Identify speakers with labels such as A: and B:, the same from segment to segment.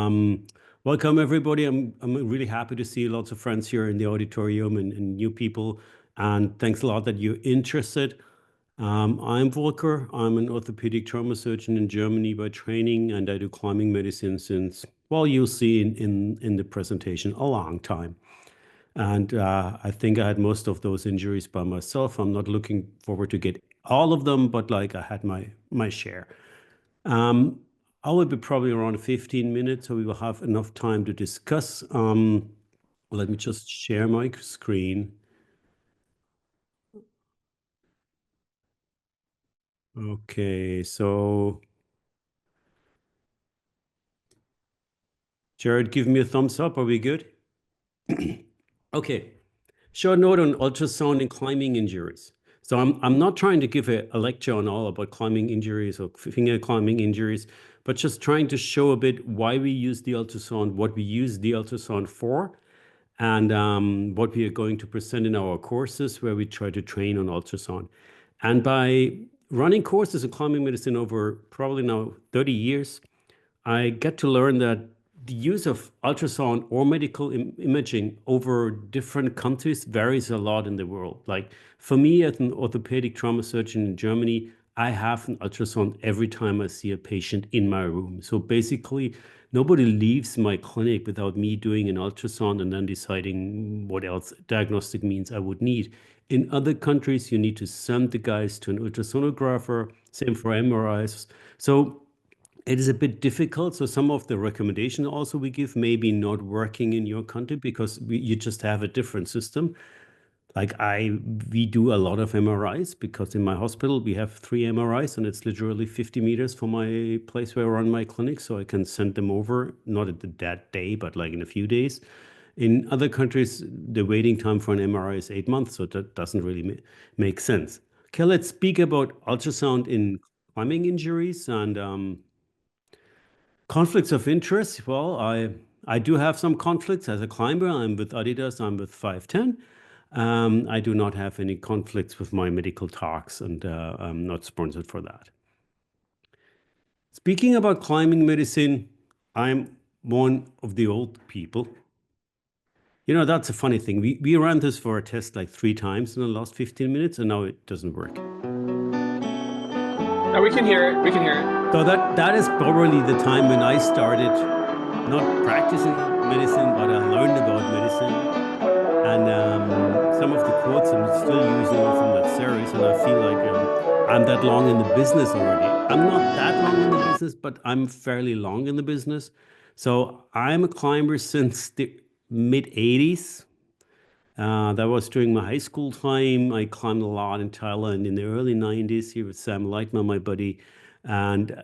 A: Welcome everybody. I'm really happy to see lots of friends here in the auditorium and new people. And thanks a lot that you're interested. I'm Volker. I'm an orthopedic trauma surgeon in Germany by training, and I do climbing medicine since, well, you'll see in the presentation, a long time. And I think I had most of those injuries by myself. I'm not looking forward to get all of them, but like I had my share. I will be probably around 15 minutes, so we will have enough time to discuss. Let me just share my screen. Okay, so Jared, give me a thumbs up. Are we good? Okay, short note on ultrasound and climbing injuries. So I'm not trying to give a lecture on all about climbing injuries or finger climbing injuries, but just trying to show a bit why we use the ultrasound, what we use the ultrasound for, and what we are going to present in our courses where we try to train on ultrasound. And by running courses in climbing medicine over probably now 30 years, I get to learn that the use of ultrasound or medical imaging over different countries varies a lot in the world. Like for me, as an orthopedic trauma surgeon in Germany, I have an ultrasound every time I see a patient in my room. So basically, nobody leaves my clinic without me doing an ultrasound and then deciding what else diagnostic means I would need. In other countries, you need to send the guys to an ultrasonographer, same for MRIs. So it is a bit difficult. So some of the recommendations also we give may be not working in your country because you just have a different system. Like we do a lot of MRIs because in my hospital we have 3 MRIs and it's literally 50 meters from my place where I run my clinic. So I can send them over, not at that day, but like in a few days. In other countries, the waiting time for an MRI is 8 months. So that doesn't really make sense. Okay, let's speak about ultrasound in climbing injuries and conflicts of interest. Well, I do have some conflicts as a climber. I'm with Adidas, I'm with 510. I do not have any conflicts with my medical talks, and I'm not sponsored for that. Speaking about climbing medicine, I'm one of the old people. You know, that's a funny thing. We ran this for a test like 3 times in the last 15 minutes, and now it doesn't work.
B: No, we can hear it. We can hear it.
A: So that is probably the time when I started not practicing medicine, but I learned about medicine. And some of the quotes I'm still using from that series, and I feel like I'm that long in the business already. I'm not that long in the business, but I'm fairly long in the business. So I'm a climber since the mid-80s. That was during my high school time. I climbed a lot in Thailand in the early 90s here with Sam Lightman, my buddy. And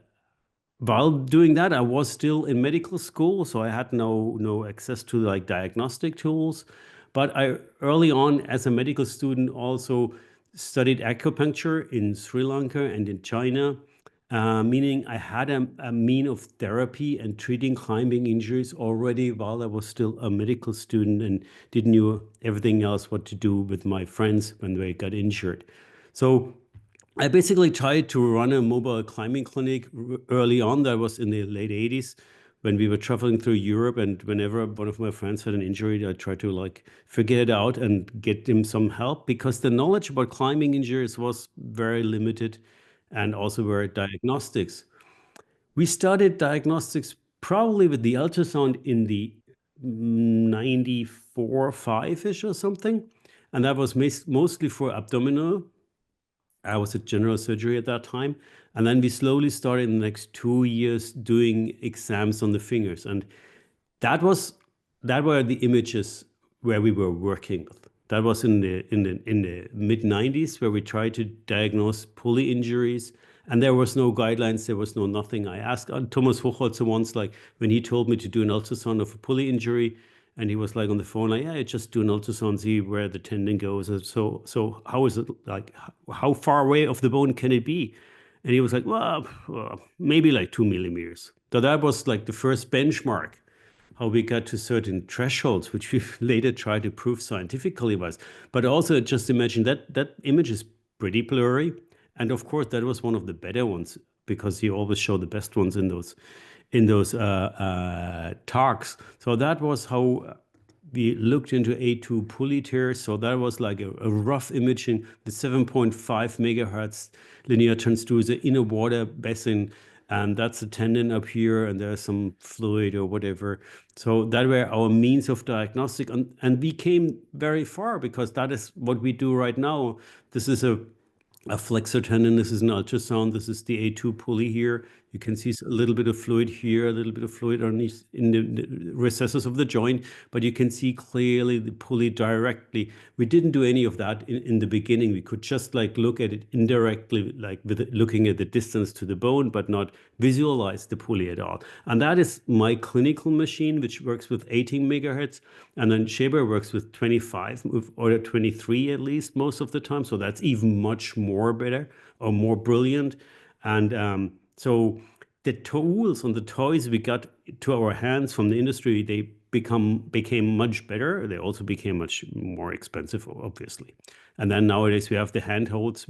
A: while doing that, I was still in medical school, so I had no access to like diagnostic tools. But I early on as a medical student also studied acupuncture in Sri Lanka and in China, meaning I had a mean of therapy and treating climbing injuries already while I was still a medical student and didn't know everything else what to do with my friends when they got injured. So I basically tried to run a mobile climbing clinic early on. That was in the late 80s when we were traveling through Europe. And whenever one of my friends had an injury, I tried to like figure it out and get him some help because the knowledge about climbing injuries was very limited and also were diagnostics. We started diagnostics probably with the ultrasound in the 94, 5-ish or something. And that was mostly for abdominal. I was at general surgery at that time. And then we slowly started in the next 2 years doing exams on the fingers. And that were the images where we were working with. That was in the mid 90s where we tried to diagnose pulley injuries. And there was no guidelines, there was no nothing. I asked Thomas Hochholzer once, like when he told me to do an ultrasound of a pulley injury, and he was like on the phone, like, yeah, just do an ultrasound, see where the tendon goes. And so how is it like, how far away of the bone can it be? And he was like, well, maybe like 2 millimeters. So that was like the first benchmark, how we got to certain thresholds, which we later tried to prove scientifically was. But also just imagine that image is pretty blurry. And of course, that was one of the better ones because he always showed the best ones talks. So that was how we looked into A2 pulley tears. So that was like a rough imaging, the 7.5 megahertz linear transducer in a water basin. And that's a tendon up here, and there's some fluid or whatever. So that were our means of diagnostic. And we came very far because that is what we do right now. This is a flexor tendon. This is an ultrasound. This is the A2 pulley here. You can see a little bit of fluid here, a little bit of fluid underneath in the recesses of the joint, but you can see clearly the pulley directly. We didn't do any of that in the beginning. We could just like look at it indirectly, like with looking at the distance to the bone, but not visualize the pulley at all. And that is my clinical machine, which works with 18 megahertz. And then Scheber works with 25 or 23 at least most of the time. So that's even much more better or more brilliant. And so the tools and the toys we got to our hands from the industry, they became much better. They also became much more expensive, obviously. And then nowadays we have the handhelds,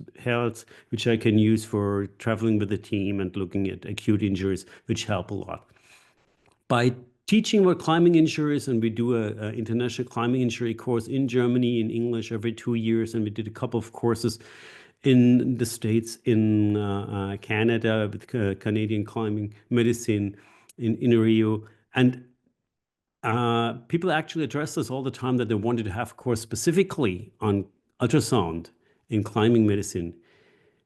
A: which I can use for traveling with the team and looking at acute injuries, which help a lot. By teaching about climbing injuries, and we do an international climbing injury course in Germany in English every 2 years, and we did a couple of courses in the States, in Canada with Canadian climbing medicine in Rio. And people actually addressed us all the time that they wanted to have a course specifically on ultrasound in climbing medicine.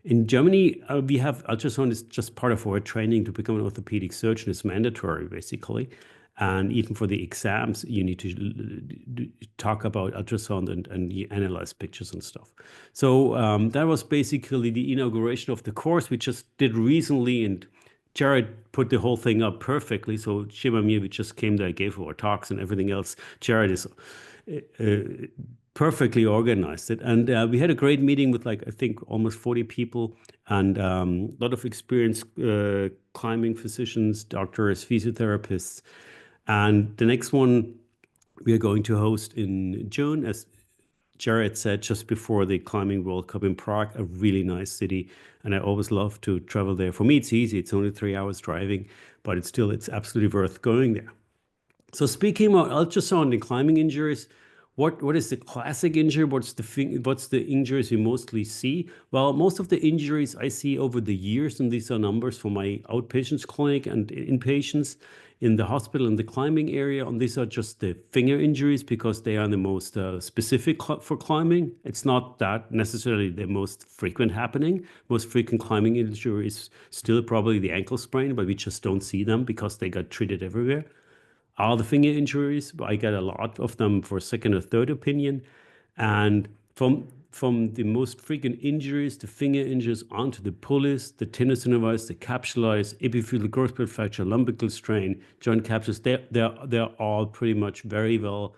A: In Germany, we have ultrasound is just part of our training to become an orthopedic surgeon. It's mandatory, basically. And even for the exams, you need to talk about ultrasound and you analyze pictures and stuff. So that was basically the inauguration of the course we just did recently. And Jared put the whole thing up perfectly. So Shima and me, we just came there, gave our talks and everything else. Jared is perfectly organized it. And we had a great meeting with like, I think almost 40 people and a lot of experienced climbing physicians, doctors, physiotherapists. And the next one we are going to host in June, as Jared said, just before the Climbing World Cup in Prague, a really nice city. And I always love to travel there. For me, it's easy. It's only 3 hours driving, but it's absolutely worth going there. So speaking about ultrasound and climbing injuries, what is the classic injury? What's the injuries you mostly see? Well, most of the injuries I see over the years, and these are numbers for my outpatients clinic and inpatients in the hospital in the climbing area, and these are just the finger injuries because they are the most specific for climbing. It's not that necessarily the most frequent happening. Most frequent climbing injury is still probably the ankle sprain, but we just don't see them because they got treated everywhere. All the finger injuries, I get a lot of them for second or third opinion. And from the most frequent injuries, the finger injuries onto the pulleys, the tenosynovitis, the capsulitis, epiphyseal growth plate fracture, lumbical strain, joint capsules, they're all pretty much very well,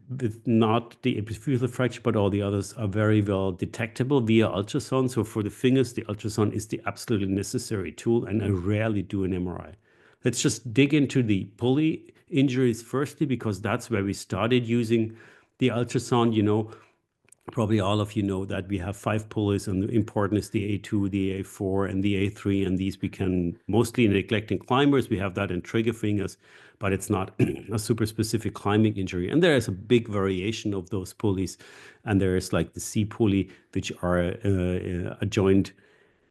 A: with not the epiphyseal fracture, but all the others are very well detectable via ultrasound. So for the fingers, the ultrasound is the absolutely necessary tool, and I rarely do an MRI. Let's just dig into the pulley injuries firstly, because that's where we started using the ultrasound. You know, probably all of you know that we have 5 pulleys, and the important is the A2, the A4, and the A3, and these we can mostly neglect in climbers. We have that in trigger fingers, but it's not a super specific climbing injury. And there is a big variation of those pulleys, and there is like the C pulley, which are a joint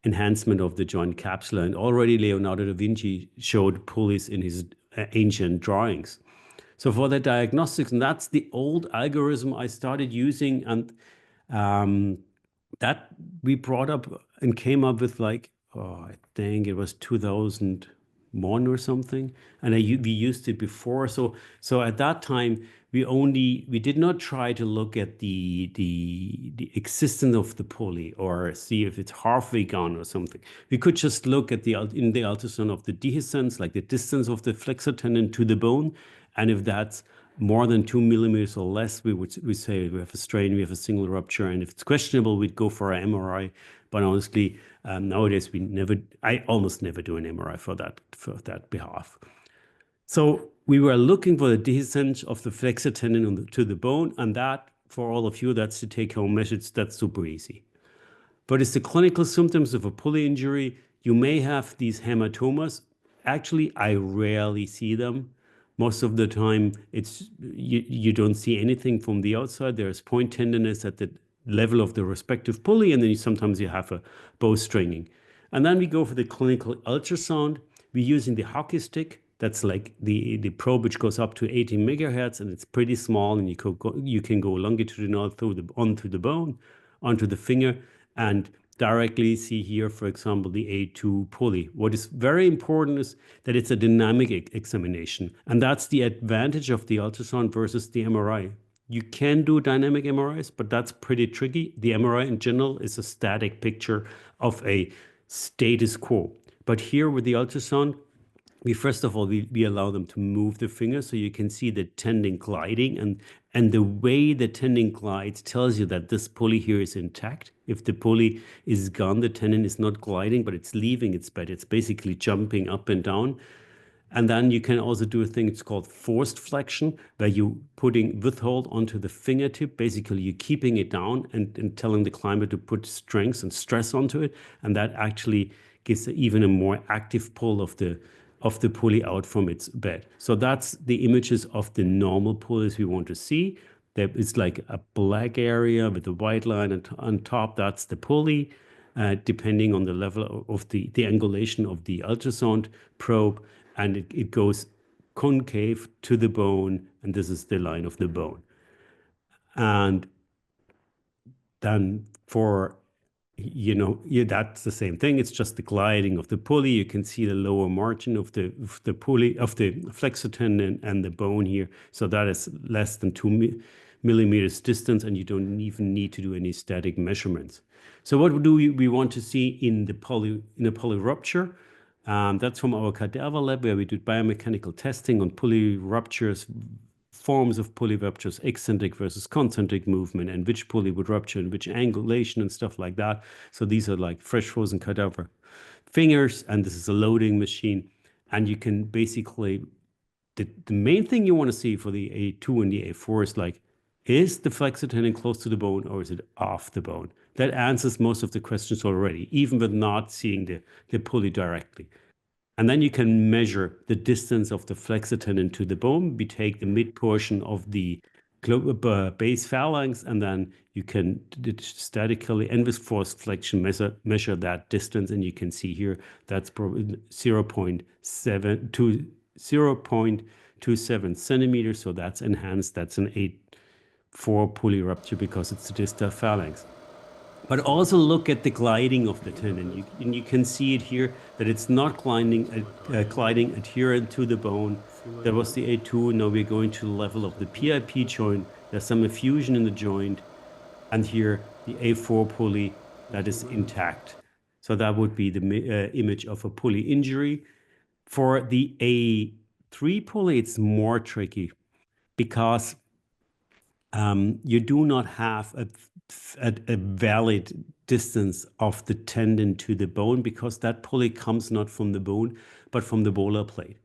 A: enhancement of the joint capsula. And already Leonardo da Vinci showed pulleys in his ancient drawings. So for the diagnostics, and that's the old algorithm I started using, and that we brought up and came up with like, I think it was 2001 or something, and we used it before. So at that time, we did not try to look at the existence of the pulley or see if it's halfway gone or something. We could just look at in the ultrasound of the dehiscence, like the distance of the flexor tendon to the bone, and if that's more than 2 millimeters or less, we say we have a strain, we have a single rupture, and if it's questionable, we'd go for an MRI. But honestly, nowadays I almost never do an MRI for that behalf. So we were looking for the dehiscence of the flexor tendon to the bone, and that, for all of you, that's the take-home message. That's super easy. But it's the clinical symptoms of a pulley injury. You may have these hematomas, actually, I rarely see them. Most of the time, it's you don't see anything from the outside. There's point tenderness at the level of the respective pulley, and then sometimes you have a bowstringing. And then we go for the clinical ultrasound. We're using the hockey stick. That's like the probe which goes up to 80 megahertz, and it's pretty small, and you can go longitudinal onto the bone, onto the finger, and directly see here, for example, the A2 pulley. What is very important is that it's a dynamic examination, and that's the advantage of the ultrasound versus the MRI. You can do dynamic MRIs, but that's pretty tricky. The MRI in general is a static picture of a status quo. But here with the ultrasound, first of all, we allow them to move the finger so you can see the tendon gliding, and the way the tendon glides tells you that this pulley here is intact. If the pulley is gone, the tendon is not gliding, but it's leaving its bed. It's basically jumping up and down. And then you can also do a thing, it's called forced flexion, where you're putting withhold onto the fingertip. Basically, you're keeping it down and telling the climber to put strength and stress onto it. And that actually gives even a more active pull of the pulley out from its bed. So that's the images of the normal pulleys we want to see. There is like a black area with a white line on top. That's the pulley, depending on the level of the angulation of the ultrasound probe. And it goes concave to the bone, and this is the line of the bone. And then for that's the same thing. It's just the gliding of the pulley. You can see the lower margin of the pulley, of the flexor tendon and the bone here. So that is less than 2 millimeters distance, and you don't even need to do any static measurements. So what do we want to see in a pulley rupture? That's from our cadaver lab, where we do biomechanical testing on pulley ruptures, forms of pulley ruptures, eccentric versus concentric movement, and which pulley would rupture and which angulation and stuff like that. So these are like fresh frozen cadaver fingers, and this is a loading machine. And you can basically, the main thing you want to see for the A2 and the A4 is like, is the flexor tendon close to the bone or is it off the bone? That answers most of the questions already, even with not seeing the pulley directly. And then you can measure the distance of the flexor tendon to the bone. We take the mid portion of the base phalanx, and then you can statically and with forced flexion measure that distance. And you can see here that's probably 0.27 centimeters. So that's enhanced. That's an A4 pulley rupture because it's the distal phalanx. But also look at the gliding of the tendon. You can see it here that it's not gliding adherent to the bone. That was the A2. Now we're going to the level of the PIP joint. There's some effusion in the joint. And here the A4 pulley that is intact. So that would be the image of a pulley injury. For the A3 pulley, it's more tricky because you do not have a valid distance of the tendon to the bone, because that pulley comes not from the bone, but from the volar plate.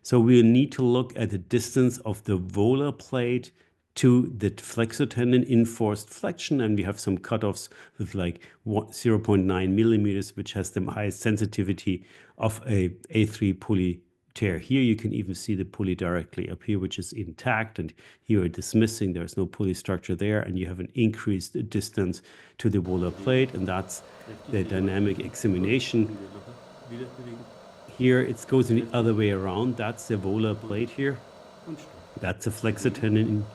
A: So we need to look at the distance of the volar plate to the flexor tendon in forced flexion, and we have some cutoffs with like 0.9 millimeters, which has the highest sensitivity of a A3 pulley tear. Here you can even see the pulley directly up here, which is intact, and here it's missing. There's no pulley structure there, and you have an increased distance to the volar plate, and that's the dynamic examination. Here it goes in the other way around. That's the volar plate here. That's a flexor tendon,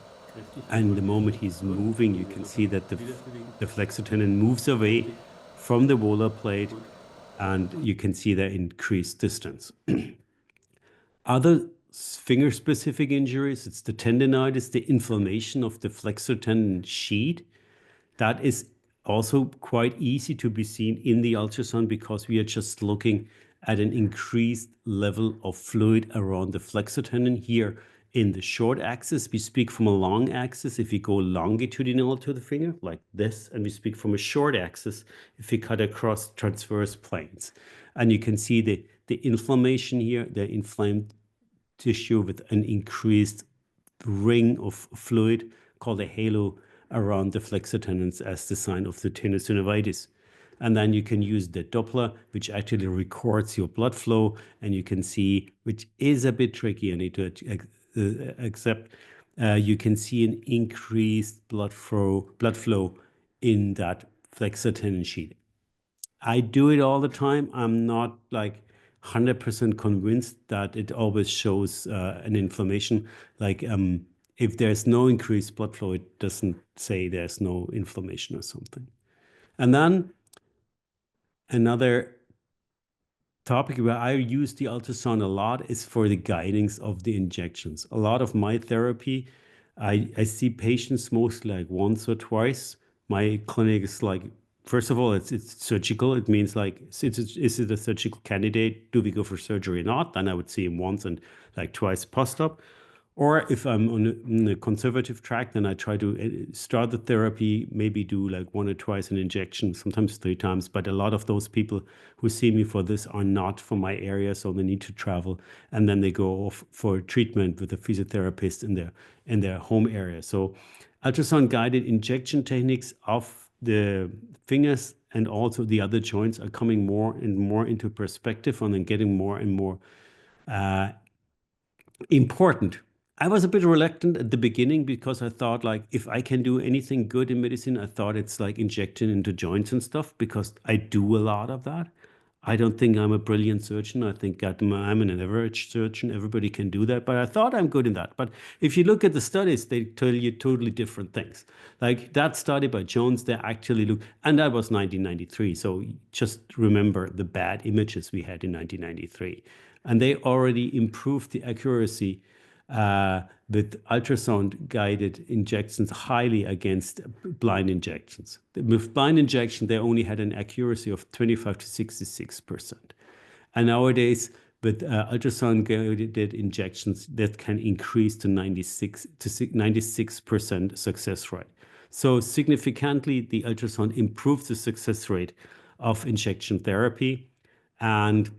A: and the moment he's moving, you can see that the flexor tendon moves away from the volar plate, and you can see the increased distance. Other finger-specific injuries, it's the tendinitis, the inflammation of the flexor tendon sheet. That is also quite easy to be seen in the ultrasound because we are just looking at an increased level of fluid around the flexor tendon. Here in the short axis, we speak from a long axis if we go longitudinal to the finger, like this, and we speak from a short axis if we cut across transverse planes. And you can see the inflammation here, the inflamed tissue with an increased ring of fluid called a halo around the flexor tendons as the sign of the tenosynovitis. And then you can use the Doppler, which actually records your blood flow, and you can see, which is a bit tricky, I need to accept, you can see an increased blood flow in that flexor tendon sheet. I do it all the time. I'm not like 100% convinced that it always shows an inflammation. Like if there's no increased blood flow, it doesn't say there's no inflammation or something. And then another topic where I use the ultrasound a lot is for the guidance of the injections. A lot of my therapy, I see patients mostly like once or twice. My clinic is like, first of all, it's surgical. It means like, is it a surgical candidate? Do we go for surgery or not? Then I would see him once and like twice post-op. Or if I'm on a conservative track, then I try to start the therapy, maybe do like 1 or twice an injection, sometimes 3 times. But a lot of those people who see me for this are not from my area, so they need to travel, and then they go off for treatment with a physiotherapist in their home area. So ultrasound guided injection techniques of the fingers and also the other joints are coming more and more into perspective and then getting more and more important. I was a bit reluctant at the beginning because I thought like if I can do anything good in medicine, I thought it's like injecting into joints and stuff because I do a lot of that. I don't think I'm a brilliant surgeon. I think I'm an average surgeon. Everybody can do that, but I thought I'm good in that. But if you look at the studies, they tell you totally different things. Like that study by Jones, they actually look, and that was 1993. So just remember the bad images we had in 1993. And they already improved the accuracy with ultrasound-guided injections highly against blind injections. With blind injection, they only had an accuracy of 25 to 66%. And nowadays, with ultrasound-guided injections, that can increase to 96% success rate. So significantly, the ultrasound improves the success rate of injection therapy. And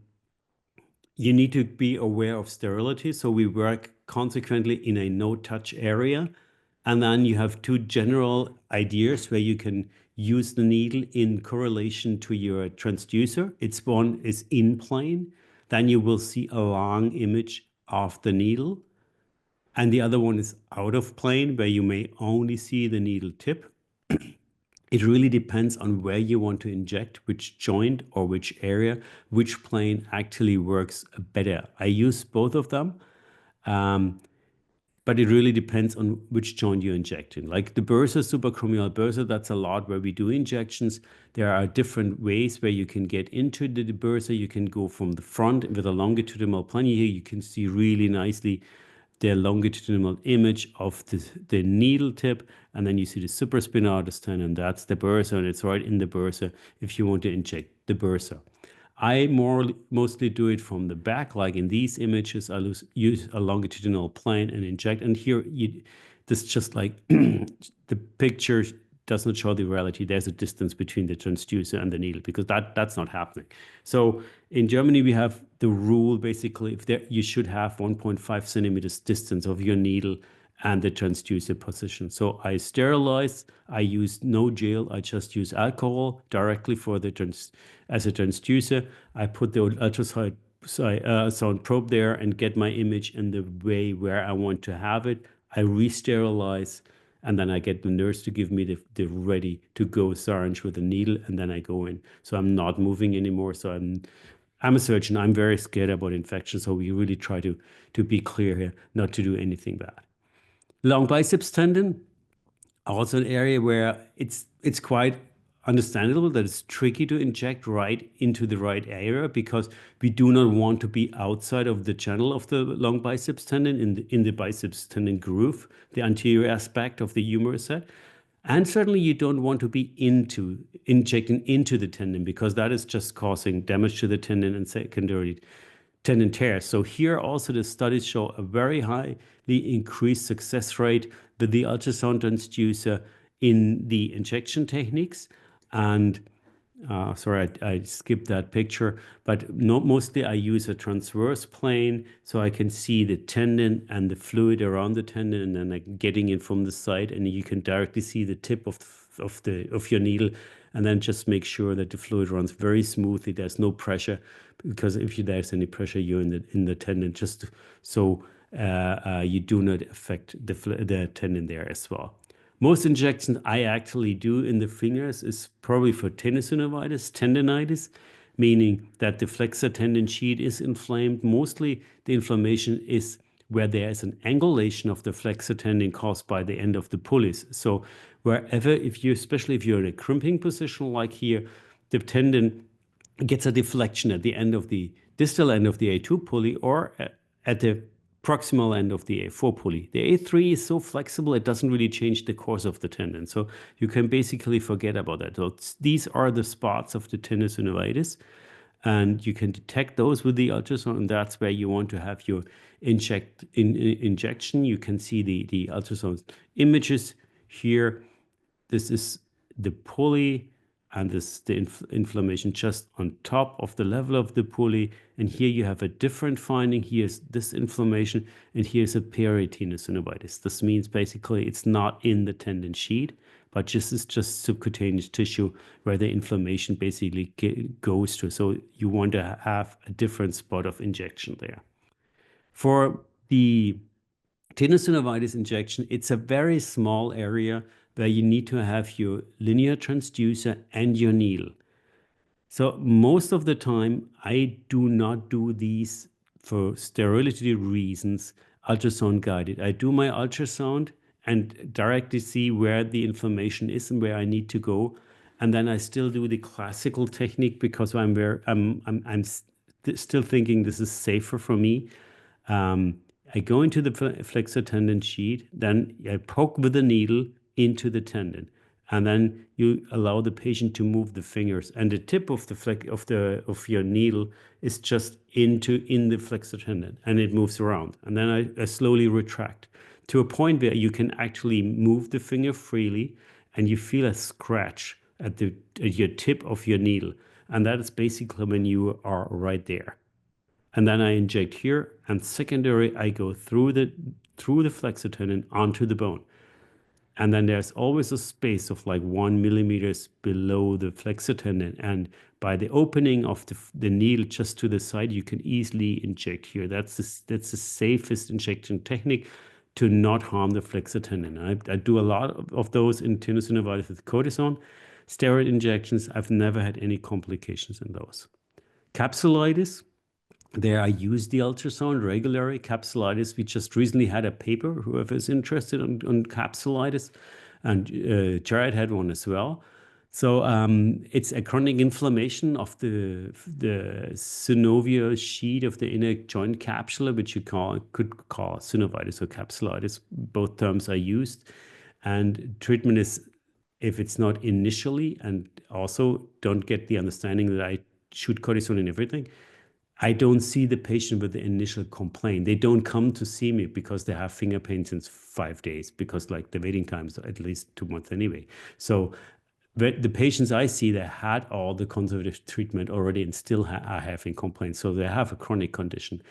A: you need to be aware of sterility. So we work consequently in a no-touch area. And then you have 2 general ideas where you can use the needle in correlation to your transducer. It's one is in plane. Then you will see a long image of the needle. And the other one is out of plane where you may only see the needle tip. It really depends on where you want to inject, which joint or which area, which plane actually works better. I use both of them, but it really depends on which joint you inject in. Like the bursa, supracranial bursa, that's a lot where we do injections. There are different ways where you can get into the bursa. You can go from the front with a longitudinal plane. Here you can see really nicely the longitudinal image of the needle tip, and then you see the supraspinatus tendon. That's the bursa, and it's right in the bursa if you want to inject the bursa. I mostly do it from the back, like in these images. I use a longitudinal plane and inject. And here, this just like the picture does not show the reality. There's a distance between the transducer and the needle because that's not happening. So in Germany, we have the rule basically you should have 1.5 centimeters distance of your needle and the transducer position. So I sterilize, I use no gel, I just use alcohol directly for as a transducer. I put the ultrasound probe there and get my image in the way where I want to have it. I re-sterilize, and then I get the nurse to give me the ready to go syringe with the needle, and then I go in. So I'm not moving anymore. So I'm a surgeon. I'm very scared about infection. So we really try to be clear here, not to do anything bad. Long biceps tendon, also an area where it's quite understandable that it's tricky to inject right into the right area because we do not want to be outside of the channel of the long biceps tendon in the biceps tendon groove, the anterior aspect of the humerus head. And certainly you don't want to be injecting into the tendon because that is just causing damage to the tendon and secondary tendon tears. So here also the studies show a very highly increased success rate with the ultrasound transducer in the injection techniques. And sorry, I skipped that picture, but mostly I use a transverse plane so I can see the tendon and the fluid around the tendon, and then like getting it from the side, and you can directly see the tip of your needle and then just make sure that the fluid runs very smoothly. There's no pressure, because if there's any pressure, you're in the tendon, just so you do not affect the tendon there as well. Most injections I actually do in the fingers is probably for tenosynovitis, tendonitis, meaning that the flexor tendon sheet is inflamed. Mostly the inflammation is where there is an angulation of the flexor tendon caused by the end of the pulleys. So wherever, especially if you're in a crimping position like here, the tendon gets a deflection at the end of the distal end of the A2 pulley, or at the proximal end of the A4 pulley. The A3 is so flexible, it doesn't really change the course of the tendon. So you can basically forget about that. So these are the spots of the tenosynovitis, and you can detect those with the ultrasound, and that's where you want to have your injection. You can see the ultrasound images here. This is the pulley, and this the inflammation just on top of the level of the pulley. And here you have a different finding. Here's this inflammation, and here's a peritenosynovitis. This means basically it's not in the tendon sheet, but this is just subcutaneous tissue where the inflammation basically goes to. So you want to have a different spot of injection there. For the tenosynovitis injection, it's a very small area where you need to have your linear transducer and your needle. So most of the time, I do not do these for sterility reasons, ultrasound guided. I do my ultrasound and directly see where the inflammation is and where I need to go. And then I still do the classical technique, because I'm still thinking this is safer for me. I go into the flexor tendon sheet, then I poke with the needle into the tendon, and then you allow the patient to move the fingers, and the tip of of your needle is just in the flexor tendon, and it moves around, and then I slowly retract to a point where you can actually move the finger freely, and you feel a scratch at your tip of your needle, and that is basically when you are right there. And then I inject here, and secondary, I go through the flexor tendon onto the bone. And then there's always a space of like 1 millimeter below the flexor tendon. And by the opening of the needle just to the side, you can easily inject here. That's the safest injection technique to not harm the flexor tendon. I do a lot of those in tenosynovitis with cortisone. Steroid injections, I've never had any complications in those. Capsulitis, there I use the ultrasound regularly. Capsulitis, we just recently had a paper, whoever is interested on capsulitis, and Jared had one as well. So it's a chronic inflammation of the synovial sheet of the inner joint capsula, which you could call synovitis or capsulitis. Both terms are used. And treatment is, if it's not initially, and also don't get the understanding that I shoot cortisone and everything, I don't see the patient with the initial complaint. They don't come to see me because they have finger pain since 5 days, because like the waiting time is at least 2 months anyway. So the patients I see, they had all the conservative treatment already and still are having complaints. So they have a chronic condition.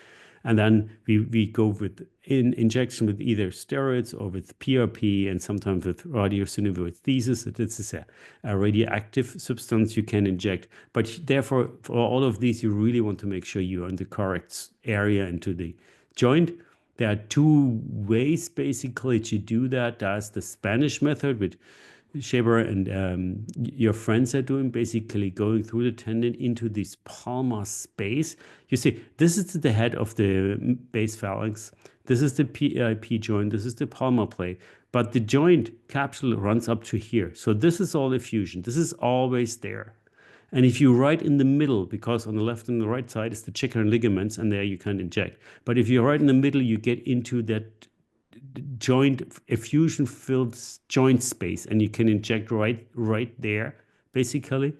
A: And then we go with injection with either steroids or with PRP, and sometimes with radiosynovitis. This is a radioactive substance you can inject. But therefore, for all of these, you really want to make sure you're in the correct area into the joint. There are 2 ways basically to do that. There's the Spanish method, which Shaber and your friends are doing, basically going through the tendon into this palmar space. You see, this is the head of the base phalanx. This is the PIP joint. This is the palmar plate. But the joint capsule runs up to here. So this is all effusion. This is always there. And if you right in the middle, because on the left and the right side is the chicken ligaments, and there you can't inject. But if you're right in the middle, you get into that joint effusion filled joint space, and you can inject right there basically,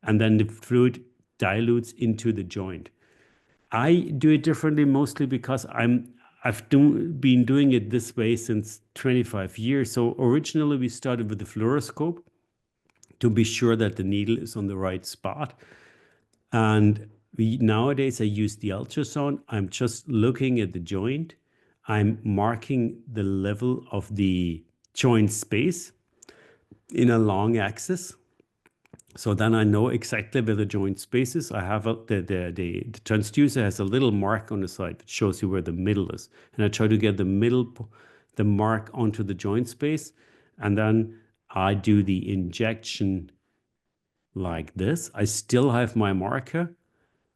A: and then the fluid dilutes into the joint. I do it differently, mostly because I've been doing it this way since 25 years. So originally we started with the fluoroscope to be sure that the needle is on the right spot, and nowadays I use the ultrasound. I'm just looking at the joint. I'm marking the level of the joint space in a long axis. So then I know exactly where the joint space is. I have the transducer has a little mark on the side that shows you where the middle is. And I try to get the mark onto the joint space. And then I do the injection like this. I still have my marker.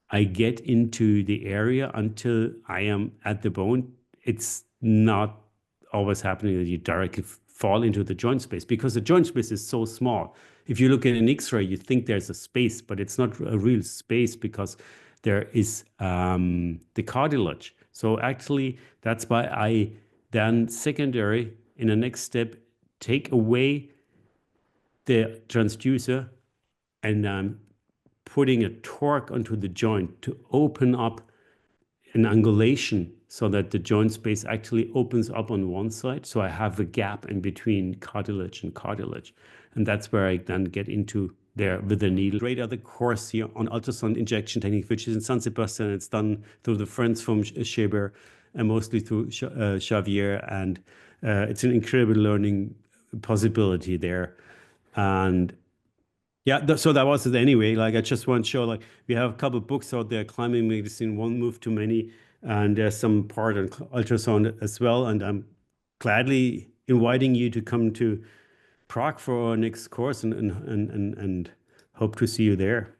A: I get into the area until I am at the bone. It's not always happening that you directly fall into the joint space because the joint space is so small. If you look at an X-ray, you think there's a space, but it's not a real space because there is the cartilage. So actually, that's why I then secondary in the next step take away the transducer and putting a torque onto the joint to open up an angulation so that the joint space actually opens up on one side. So I have a gap in between cartilage and cartilage. And that's where I then get into there with the needle. Great other course here on ultrasound injection technique, which is in San Sebastian. It's done through the friends from Scheber and mostly through Xavier. And it's an incredible learning possibility there. And yeah, so that was it anyway. Like I just want to show, like we have a couple of books out there, Climbing Medicine, One Move Too Many, and there's some part on ultrasound as well. And I'm gladly inviting you to come to Prague for our next course and hope to see you there.